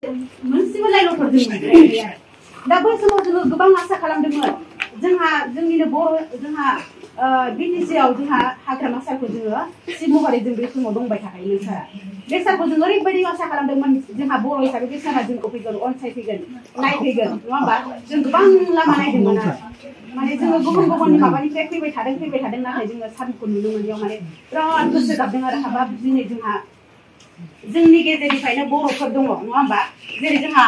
मोनसेबो लाइल'फोर जों दा बै समाव जोङो गोबां आसा खालामदोंमोन जोंहा जोंनिनो बर' जोंहा बिटिसिआव जोंहा हाग्रामा सारखौ जोङो चिफ महरै जों बे समाव दंबाय थाखायोमोन सारा बे सारखौ जों ओरैबायदि आसा खालामदोंमोन जोंहा बर' हिसाबै बे सारा जोंखौ फैगोन अनसायफैगोन नायफैगोन नङा होमबा जों गोबां लामा नायदोंमोन आरो माने जोङो गुबुन गुबुननि माबानिफ्राय फैबाय थादों नाथाय जोङो सारखौ नुनो मोनैयाव माने बिराद गोसो गाबदों आरो हाबाब दिनै जोंहा जोंनि गेजेरनिफ्रायनो बर'फोर दङ नङा होमबा जेरै जोंहा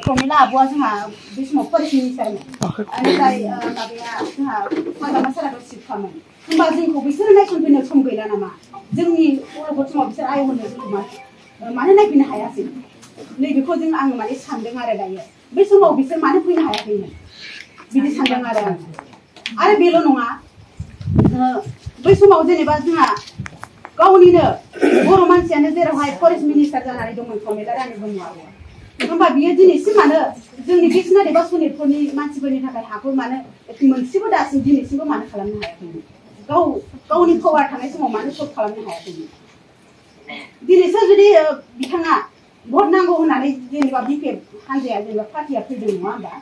प्रमिला आब'आ जोंहा बे समाव फरेस्ट मिनिस्टारमोन ओमफ्राय माबाया जोंहा हाग्रामा साराथ' चिफखामोन होमबा जोंखौ बिसोरो नायसनफैनो सम गैला नामा जोंनि बर'फोर समाव बिसोर आय होनो जोंखौ मानो नायफैनो हायासै नैबेखौ जों आं माने सानदों आरो दायो बे समाव बिसोर मानो फैनो हायाखैमोन बिदि सानदों आरो बेल' नङा बै समाव जेनेबा जोंहा गावनिनो बर' मानसियानो जेरावहाय फरेस्ट मिनिस्टार जानानै दंमोन प्रमिला रानी ब्रह्मआ होमबा बियो दिनैसिम मानो जोंनि बिसनाथ एबा सनितपुरनि मानसिफोरनि थाखाय हाखौ मानो मोनसेबो दासिम दिनैसिमबो मानो खालामनो हायाखैमोन गावनि पावार थानाय समाव मानो सल्भ खालामनो हायाखैमोन दिनैसो जुदि बिथाङा भट नांगौ होननानै जेनेबा बिपिएफ हानजाया जेनेबा पार्टिया फैदों नङा होमबा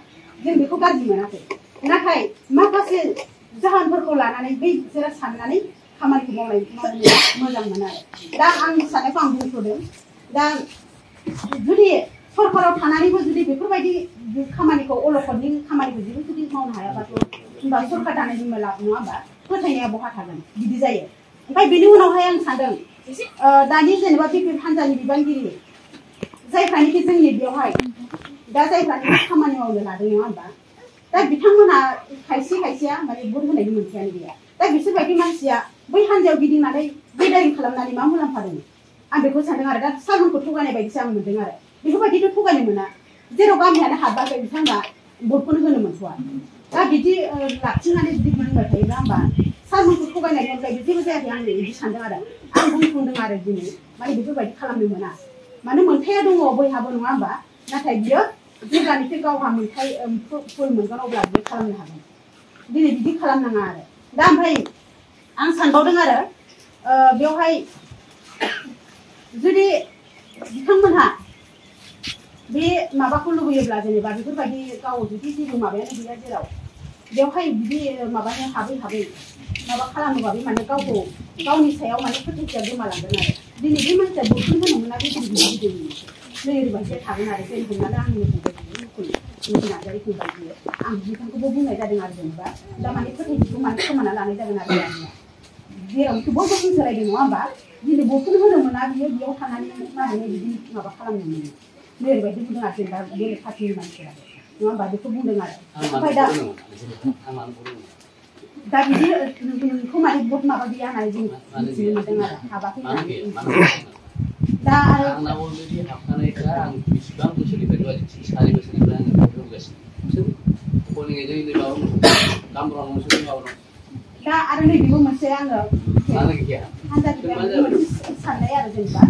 जों बेखौ गाज्रि मोनाखै नाथाय माखासे जाहोनफोरखौ लानानै बै बिसोरो साननानै खामानिखौ मावनो मोजां मोनो आरो दा आंनि साननायखौ आं बुंथ'दों दा जुदि सरकाराव थानानैबो जुदि बेफोरबायदि खामानिखौ अलखदनि खामानिखौ जुदि मावनो हायाबाथ' होनबा सरकार दानायनि लाब नङा होमबा फोथायनाया बहा थागोन बिदि जायो ओमफ्राय बेनि उनावहाय आं सानदों दानि जेनेबा बिपिएफ हानजानि बिबानगिरि जायफ्रानोखि जोंनि बेवहाय दा जायफ्रानोखि खामानि मावनो लादों नङा होमबा दा बिथांमोना खायसेया माने भट होनायनि मोनथायानो गैया दा बिसोरबायदि मानसिया बै हानजायाव गिदिंनानै बेदारि खालामनानै मा मुलाम्फा दङ आं बेखौ सानदों आरो दा सारमोनखौ थगायनाय बायदिसो आं मोनदों आरो बेफोरबायदिथ' थगायनो मोना जेराव गामियानो हाबाखै बिथांमोना भटखौनो होनो मोनथ'वा दा बिदि लाखिनानै जुदि बुंबाय थायोब्ला होमबा सारमोनखौ थगायनायनि अनगायै जेबो जायाखै आं बिदि सानदों आरो आं बुंफुंदों आरो दिनै माने बेफोरबायदि खालामनो मोना माने मोनथाया दङ बयहाबो नङा होमबा नाथाय बियो जेब्लानिफ्राय गावहा मोनथाय फुल मोनगोन अब्ला बियो खालामनो हागोन दिनै बिदि खालामनाङा आरो दा ओमफ्राय आं सानबावदों आरो बेवहाय जुदि बिथांमोनहा बे माबाखौ लुबैयोब्ला जेनेबा बेफोरबायदि गाव जुदि जेबो माबायानो गैया जेराव बेवहाय बिदि माबानो हाबै माबा खालामोबा बे माने गावखौ गावनि सायाव माने फोथायथिया गोमालांगोन आरो दिनै बे मानसिया भटखौनो होनो मोना बे गिदिर नै ओरैबायदिया थागोन आरो जेरै हमनानै आंनि मुखुल नार्जारि फंबाय बियो आं बिथांखौबो बुंनाय जादों आरो जेनेबा दा माने फोथायथिखौ माने खोमाना लानाय जागोन आरो दानिया जेरावखि बयबो बुंसोलायदों नङा होमबा दिनै भटखौनो होनो मोना बियो बेयाव थानानै माने बिदि माबा खालामनो मोनो नै ओरैबायदि बुंदों आरो जेनेबा बेलेग पार्टिनि मानसिया नङा होमबा बेखौ बुंदों आरो ओमफ्राय दा बिदि नोंखौ माने भट माबा गैया होननानै जों मिथिनो मोनदों आरो हाबाखै होननानै दा आरो दा आरो नैबेबो मोनसे आङो हानजानिफ्राय मोनसे साननाय आरो जेनेबा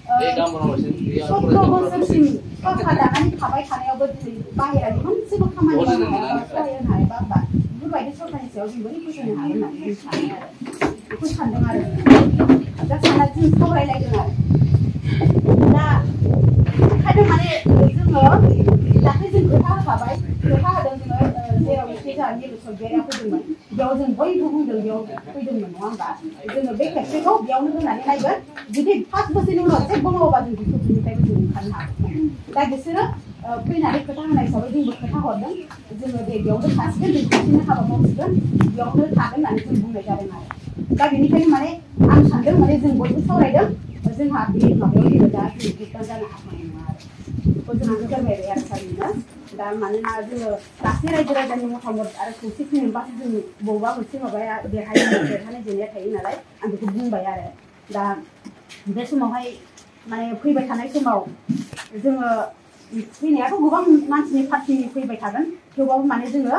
17 बोसोरसिम सरकार दानानै थाबाय थानायावबो दिनै बाहेरानि मोनसेबो खामानि मावनो हायाबा सहाय होनो हायाबा होमबा बेफोरबायदि सरकारनि सायाव जों बोरै फोथायनो हागोन होननानै जों सानो आरो बेखौ सानदों आरो दा सानना जों सावरायलायदों आरो दा ओंखायनो माने जोङो दाख्लै जों खोथा होखाबाय खोथा होदों जोङो जेरावनोखि जोंहा निरु सरगयारिया फैदोंमोन बेयाव जों बयबो बुंदों बेयाव फैदोंमोन नङा होमबा जोङो बे खेबसेखौ बेयावनो होनानै नायगोन जुदि 5 बोसोरनि उनाव जेबो मावोबा जों बेखौ बिनिफ्रायबो जों ओंखारनो हागोन दा बिसोरो फैनानै खोथा होनाय हिसाबै जोंबो खोथा हरदों जोङो दे बेयावनो थासिगोन जों खेबसेनो हाबा मावसिगोन बेयावनो थागोन होननानै जों बुंनाय जादों आरो दा बेनिखायनो माने आं सानदों माने जों बयबो सावरायदों जोंहा बे माबायाव जेबो दा जों गिफ्टार जानो हानाय नङा आरो बेखौ जों फोरमायबाय आरो सारनो दा मानोना जोङो गासै रायजो राजानि मतामत आरो खौसेथि मोनबासो जों बबेबा मोनसे माबाया देरहानाय जेननाया थायो नालाय आं बेखौ बुंबाय आरो दा बे समावहाय माने फैबाय थानाय समाव जोङो फैनायाथ' गोबां मानसिनि पार्टिनि फैबाय थागोन थेवबाबो माने जोङो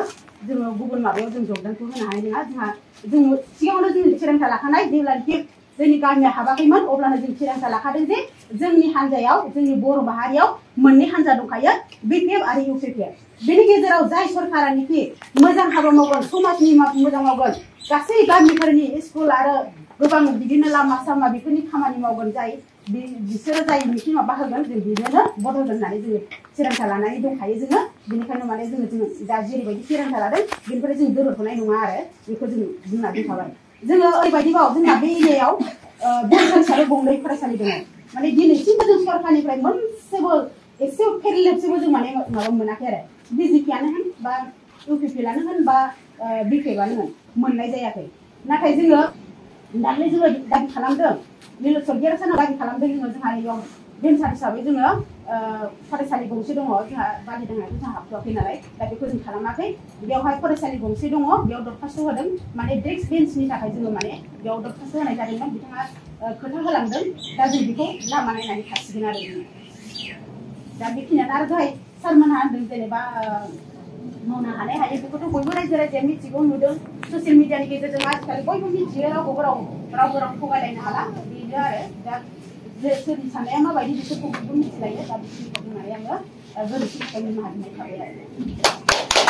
गुबुन माबायाव जों जगदानखौ होनो हानाय नङा जों सिगाङावनो जों थिरांथा लाखानाय जेब्लानोखि जोंनि गामिया हाबाखैमोन अब्लानो जों थिरांथा लाखादों जे जोंनि हानजायाव जोंनि बर' माहारियाव मोननै हानजा दंखायो बिपिएफ आरो इउपिपिएफ बेनि गेजेराव जाय सरकारानिखि मोजां हाबा मावगोन समाजनि मोजां मावगोन गासै गामिफोरनि स्कुल आरो गोबां बिदिनो लामा सामा बेफोरनि खामानि मावगोन जाय बिसोरो जाय मिटिङाव बाहागोन जों बिनोनो भट होगोन होननानै जोङो थिरांथा लानानै दंखायो जोङो बेनिखायनो माने जोङो दा जेरैबायदि थिरांथा लादों बेनिफ्राय जों दोरोदथ'नाय नङा आरो बेखौ जों बुंना दोनखाबाय जोङो ओरैबायदिबाव जोंना बे एरियायाव फरायसालि गंनै फरायसालि दङ माने दिनैसिमबो जों सरकारनिफ्राय मोनसेबो एसे फेरलेबसेबो जों माने माबा मोनाखै आरो बिजेपियानो होन बा इउपिपिएलआनो होन बा बिपिएफआनो होन मोननाय जायाखै नाथाय जोङो दाख्लै जोङो दाबि खालामदों मिरु सरगियार सानाव दाबि खालामदों जोंहा बेयाव भेन्सार हिसाबै जोङो फरायसालि गंसे दङ जोंहा बालिदाङाथ' जोंहा हाबथ'वाखै नालाय दा बेखौ जों खालामाखै बेयावहाय फरायसालि गंसे दङ बेयाव दरखास्त होदों माने डेस्क बेन्चनि थाखाय जोङो माने बेयाव दरखास्त होनाय जादोंमोन बिथाङा खोथा होलांदों दा जों बेखौ लामा नायनानै थासिगोन आरो दा बेखिनियानो आरो दहाय सारमोनहा होनदों जेनेबा मावनो हानाय हायो बेखौथ' बयबो रायजो राजाया मिथिगौ नुदों ससियेल मिडियानि गेजेरजों आजिखालि बयबो मिथियो रावबो राव थगायलायनो हाला बेनो आरो दा सोरनि साननाया माबायदि बिसोरखौ बयबो मिथिलायो दा बेखिनिखौ बुंनानै आङो गोरोन्थि थाखाय निमाहा बिनाय थाबाय आरो